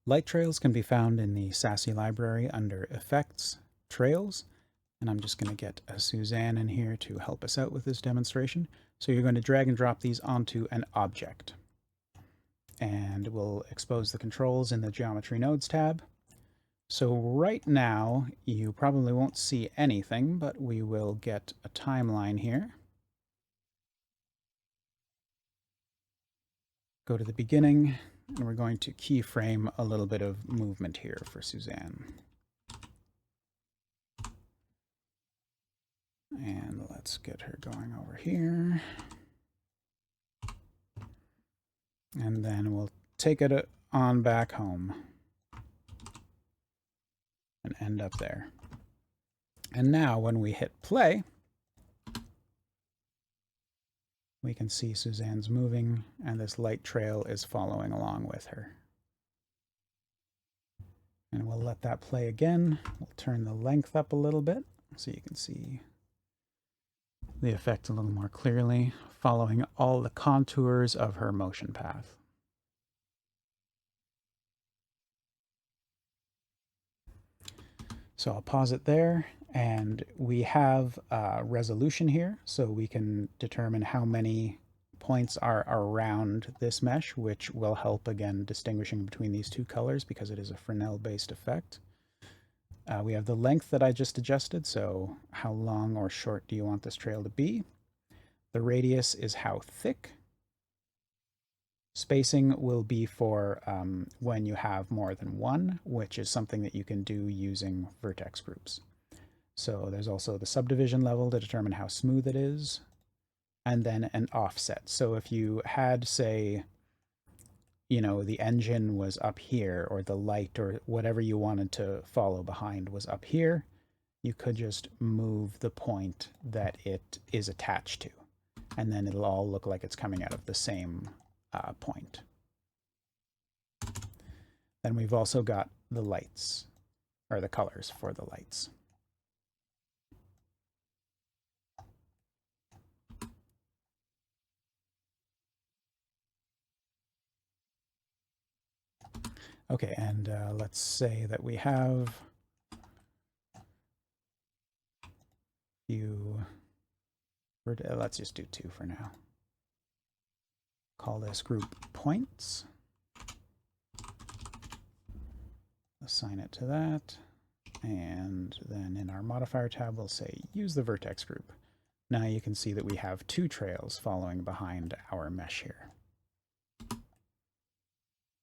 Light trails can be found in the SASSE Library under Effects, Trails, and I'm just going to get Suzanne in here to help us out with this demonstration. So you're going to drag and drop these onto an object. And we'll expose the controls in the Geometry Nodes tab. So right now, you probably won't see anything, but we will get a timeline here. Go to the beginning, and we're going to keyframe a little bit of movement here for Suzanne. And let's get her going over here. And then we'll take it on back home and end up there. And now when we hit play, we can see Suzanne's moving and this light trail is following along with her. And we'll let that play again. We'll turn the length up a little bit so you can see the effect a little more clearly, following all the contours of her motion path. So I'll pause it there, and we have resolution here, so we can determine how many points are around this mesh, which will help, again, distinguishing between these two colors because it is a Fresnel-based effect. We have the length that I just adjusted, so how long or short do you want this trail to be? The radius is how thick. Spacing will be for when you have more than one, which is something that you can do using vertex groups. So there's also the subdivision level to determine how smooth it is, and then an offset. So if you had, say, you know, the engine was up here, or the light or whatever you wanted to follow behind was up here, you could just move the point that it is attached to, and then it'll all look like it's coming out of the same point. Then we've also got the lights, or the colors for the lights. Okay, and let's say that we have let's just do 2 for now. Call this group points. Assign it to that. And then in our modifier tab, we'll say use the vertex group. Now you can see that we have 2 trails following behind our mesh here.